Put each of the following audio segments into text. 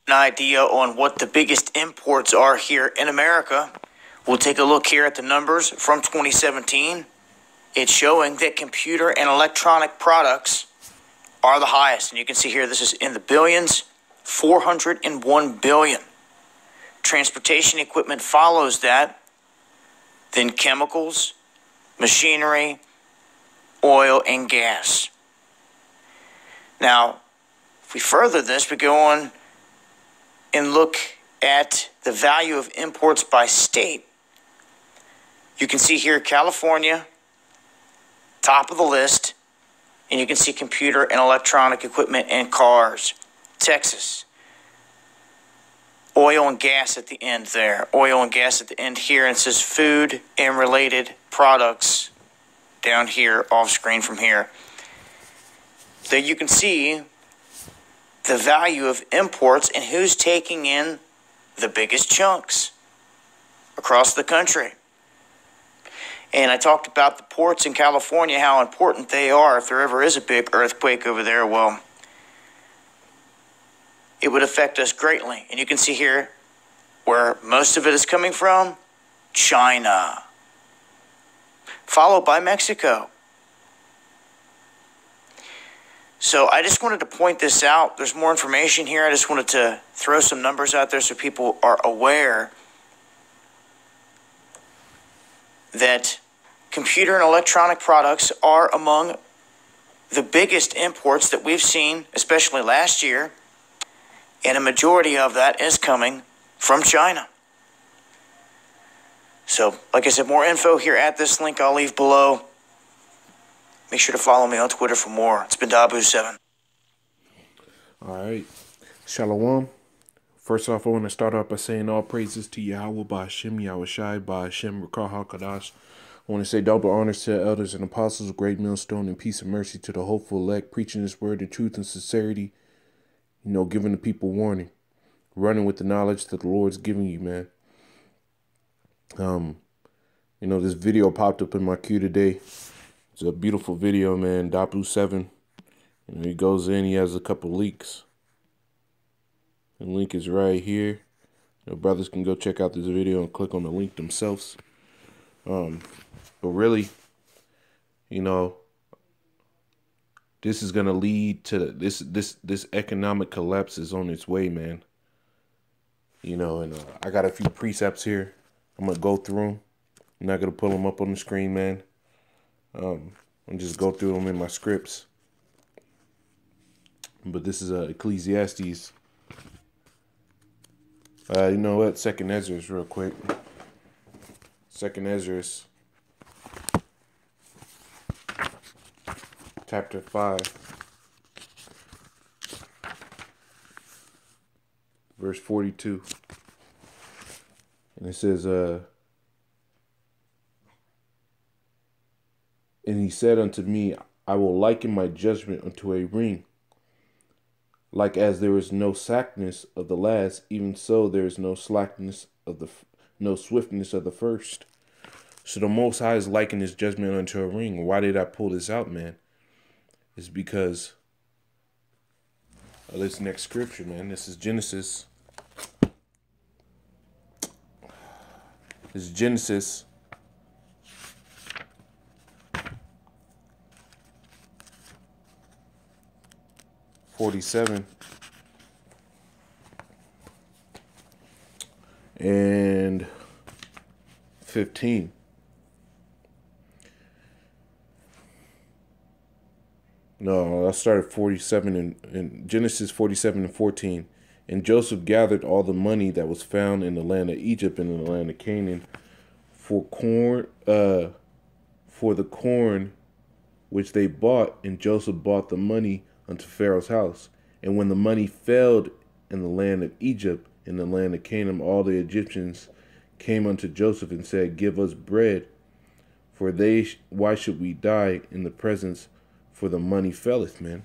An idea on what the biggest imports are here in America. We'll take a look here at the numbers from 2017. It's showing that computer and electronic products are the highest. And you can see here, this is in the billions, 401 billion. Transportation equipment follows that. Then chemicals, machinery, oil, and gas. Now, if we further this, we go on and look at the value of imports by state. You can see here California, top of the list, and you can see computer and electronic equipment and cars. Texas, oil and gas at the end there. Oil and gas at the end here, and it says food and related products down here off screen from here. There you can see the value of imports and who's taking in the biggest chunks across the country. And I talked about the ports in California, how important they are. If there ever is a big earthquake over there, well, it would affect us greatly. And you can see here where most of it is coming from, China, followed by Mexico. So I just wanted to point this out. There's more information here. I just wanted to throw some numbers out there so people are aware that computer and electronic products are among the biggest imports that we've seen, especially last year, and a majority of that is coming from China. So, like I said, more info here at this link I'll leave below. Make sure to follow me on Twitter for more. It's been Dabu7. All right. Shalom. First off, I want to start off by saying all praises to Yahweh, Ba'ashem, Yahushai, Ba'ashem, Rakah HaKadash. I want to say double honors to the elders and apostles, great millstone, and peace and mercy to the hopeful elect, preaching this word in truth and sincerity, giving the people warning, running with the knowledge that the Lord's giving you, man. This video popped up in my queue today. It's a beautiful video, man. Dabu7. He goes in, he has a couple leaks. The link is right here. Brothers can go check out this video and click on the link themselves. But really, this is gonna lead to this economic collapse is on its way, man. And I got a few precepts here. I'm gonna go through them. I'm not gonna pull them up on the screen, man. And just go through them in my scripts. But this is Ecclesiastes. You know what? Second Ezra, real quick. Second Ezra, chapter 5, verse 42. And it says, and he said unto me, I will liken my judgment unto a ring. Like as there is no slackness of the last, even so there is no slackness of no swiftness of the first. So the Most High is likening his judgment unto a ring. Why did I pull this out, man? It's because of this next scripture, man. This is Genesis. This is Genesis 47 and 15. No, I started 47 in Genesis 47 and 14. And Joseph gathered all the money that was found in the land of Egypt and in the land of Canaan for the corn which they bought, and Joseph bought the money unto Pharaoh's house. And when the money failed in the land of Egypt, in the land of Canaan, all the Egyptians came unto Joseph and said, Give us bread, for why should we die in the presence, for the money faileth, man.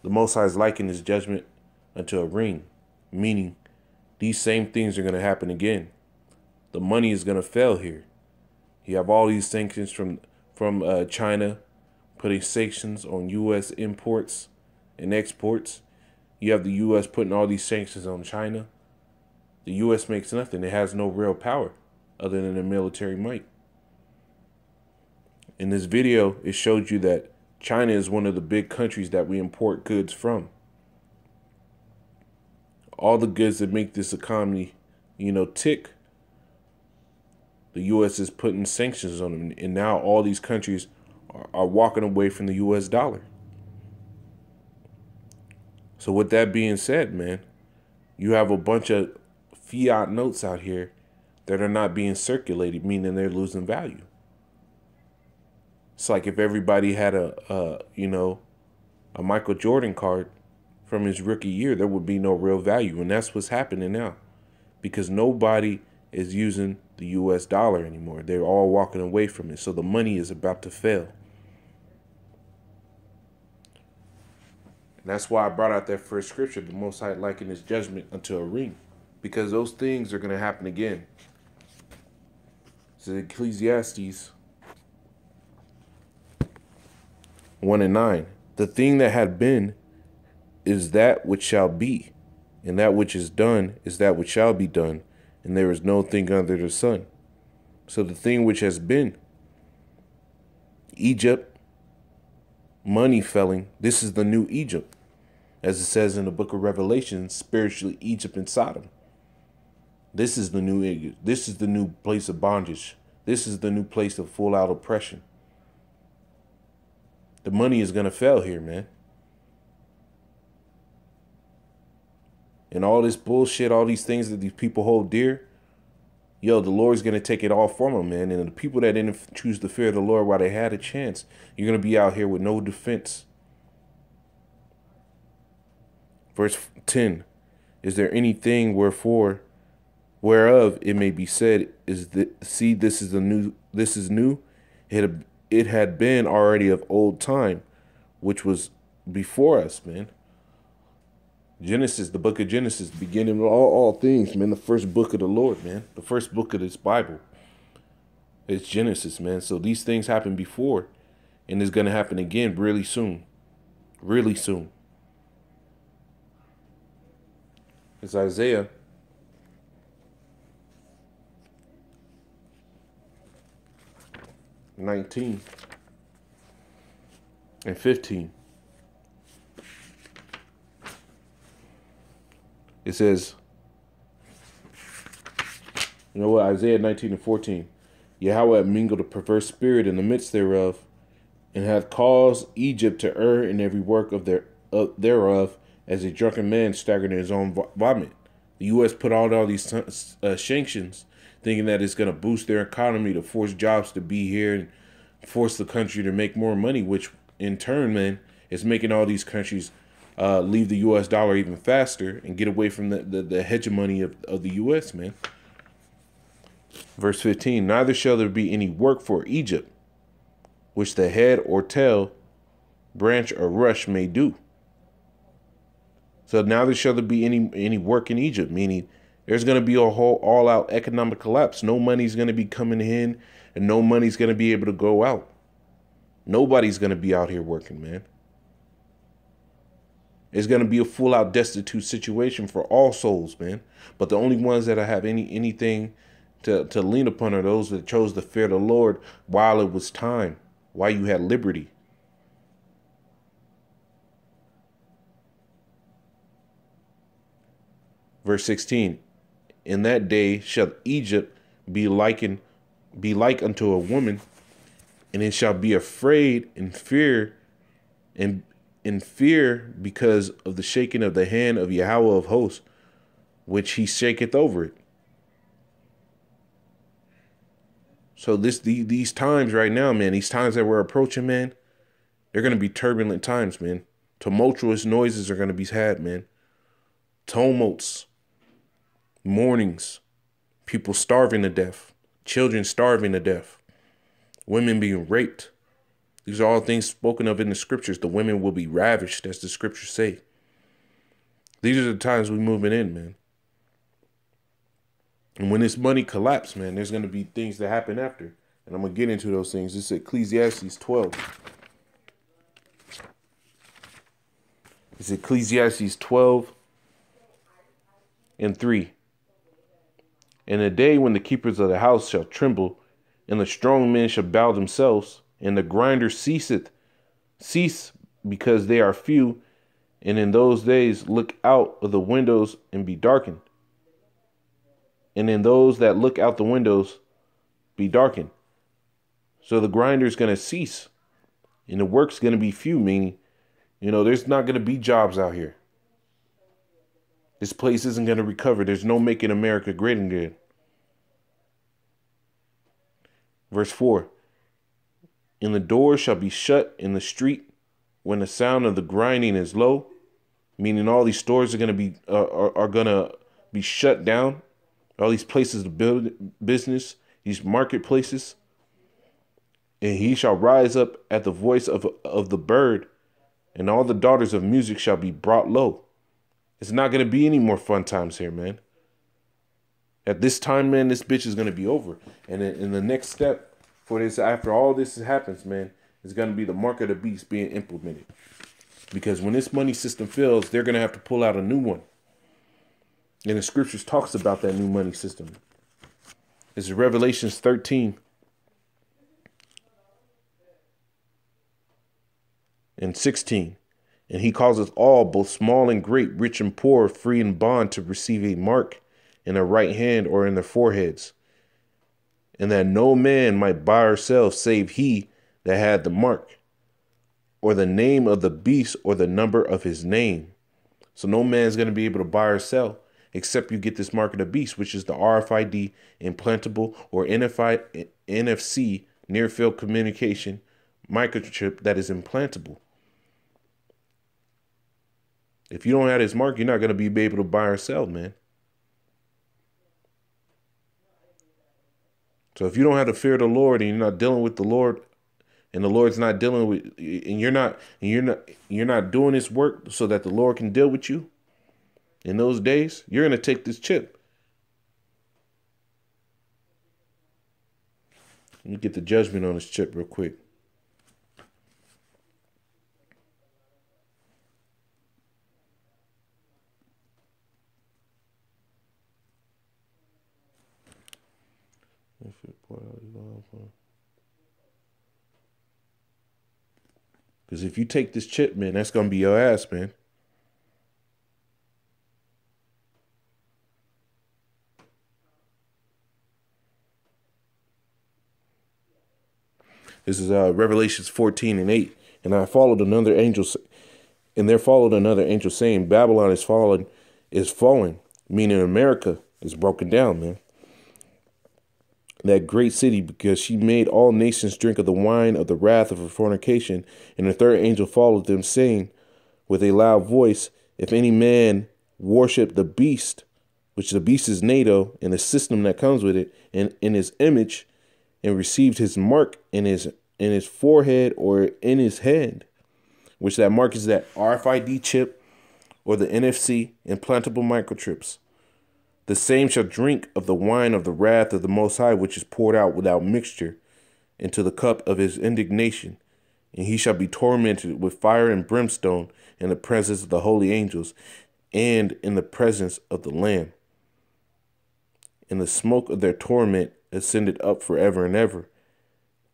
The Most High is likened his judgment unto a ring, meaning these same things are going to happen again. The money is going to fail here. You have all these sanctions from China, putting sanctions on U.S. imports and exports. You have the U.S. putting all these sanctions on China. The U.S. makes nothing. It has no real power other than their military might. In this video, it showed you that China is one of the big countries that we import goods from. All the goods that make this economy, tick, the U.S. is putting sanctions on them. And now all these countries are walking away from the U.S. dollar. So with that being said, man, you have a bunch of fiat notes out here that are not being circulated, meaning they're losing value. It's like if everybody had a Michael Jordan card from his rookie year, there would be no real value. And that's what's happening now, because nobody is using the U.S. dollar anymore. They're all walking away from it. So the money is about to fail. And that's why I brought out that first scripture, the Most High likened his judgment unto a ring, because those things are going to happen again. So Ecclesiastes 1:9, the thing that had been is that which shall be, and that which is done is that which shall be done, and there is no thing under the sun. So the thing which has been, Egypt, money felling, this is the new Egypt. As it says in the book of Revelation, spiritually Egypt and Sodom. This is the new Egypt. This is the new place of bondage. This is the new place of full out oppression. The money is going to fail here, man. And all this bullshit, all these things that these people hold dear, the Lord's going to take it all from them, man. And the people that didn't choose to fear the Lord while they had a chance, you're going to be out here with no defense. Verse 10, is there anything whereof it may be said, see, this is new. It had been already of old time, which was before us, man. Genesis, the book of Genesis, beginning with all things, man. The first book of the Lord, man. The first book of this Bible. It's Genesis, man. So these things happened before, and it's going to happen again really soon. Really soon. It's Isaiah 19 and 15. It says, Isaiah 19 and 14. Yahweh hath mingled a perverse spirit in the midst thereof, and hath caused Egypt to err in every work of thereof, as a drunken man staggered in his own vomit. The U.S. put out all these sanctions, thinking that it's going to boost their economy, to force jobs to be here and force the country to make more money, which in turn, man, is making all these countries leave the U.S. dollar even faster and get away from the hegemony of the U.S., man. Verse 15, neither shall there be any work for Egypt, which the head or tail, branch or rush may do. So now there shall there be any work in Egypt, meaning there's going to be a whole all-out economic collapse. No money's going to be coming in, and no money's going to be able to go out. Nobody's going to be out here working, man. It's going to be a full-out destitute situation for all souls, man. But the only ones that have anything to lean upon are those that chose to fear the Lord while it was time, while you had liberty. Verse 16, in that day shall Egypt be like unto a woman, and it shall be afraid and fear, and in fear because of the shaking of the hand of Yahweh of hosts, which he shaketh over it. So these times right now, man, these times that we're approaching, man, they're going to be turbulent times, man. Tumultuous noises are going to be had, man. Tumults. Mournings, people starving to death, children starving to death, women being raped. These are all things spoken of in the scriptures. The women will be ravished, as the scriptures say. These are the times we're moving in, man. And when this money collapses, man, there's going to be things that happen after. And I'm going to get into those things. This is Ecclesiastes 12. It It's Ecclesiastes 12:3. In a day when the keepers of the house shall tremble, and the strong men shall bow themselves, and the grinders cease because they are few, and in those days look out of the windows and be darkened. And in those that look out the windows be darkened. So the grinder's going to cease, and the work's going to be few, meaning, there's not going to be jobs out here. This place isn't going to recover. There's no making America great again. Verse 4. And the doors shall be shut in the street when the sound of the grinding is low, meaning all these stores are going to be shut down. All these places to build business, these marketplaces. And he shall rise up at the voice of the bird, and all the daughters of music shall be brought low. It's not going to be any more fun times here, man. At this time, man, this bitch is going to be over. And in the next step for this, after all this happens, man, is going to be the mark of the beast being implemented. Because when this money system fails, they're going to have to pull out a new one. And the scriptures talks about that new money system. This is Revelations 13:16. And he causes all, both small and great, rich and poor, free and bond, to receive a mark in their right hand or in their foreheads. And that no man might buy or sell save he that had the mark, or the name of the beast, or the number of his name. So no man's going to be able to buy or sell except you get this mark of the beast, which is the RFID implantable or NFC near field communication microchip that is implantable. If you don't have this mark, you're not going to be able to buy or sell, man. So if you don't have the fear of the Lord, and you're not dealing with the Lord, and the Lord's not dealing with, and you're not doing this work so that the Lord can deal with you in those days, you're going to take this chip. Let me get the judgment on this chip real quick. Because if you take this chip, man, that's going to be your ass, man. This is Revelations 14:8. And there followed another angel saying, Babylon is fallen, meaning America is broken down, man. That great city, because she made all nations drink of the wine of the wrath of her fornication. And the third angel followed them, saying with a loud voice, if any man worship the beast, which the beast is NATO, and the system that comes with it, and in his image, and received his mark in his forehead or in his hand, which that mark is that RFID chip or the NFC implantable microchips. The same shall drink of the wine of the wrath of the Most High, which is poured out without mixture into the cup of his indignation. And he shall be tormented with fire and brimstone in the presence of the holy angels and in the presence of the Lamb. And the smoke of their torment ascended up forever and ever.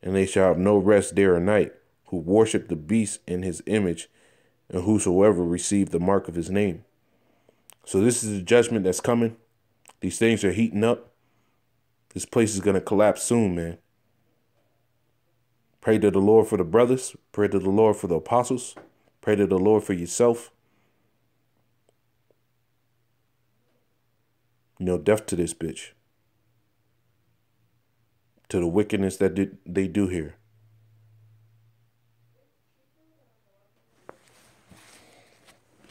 And they shall have no rest day or night, who worship the beast in his image, and whosoever receive the mark of his name. So this is the judgment that's coming. These things are heating up. This place is going to collapse soon, man. Pray to the Lord for the brothers. Pray to the Lord for the apostles. Pray to the Lord for yourself. Death to this bitch. To the wickedness that they do here.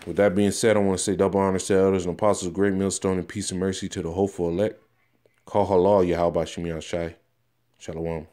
With that being said, I want to say double honor to elders and apostles, great millstone, and peace and mercy to the hopeful elect. Call halal Yahweh Shemi Shai. Shalom.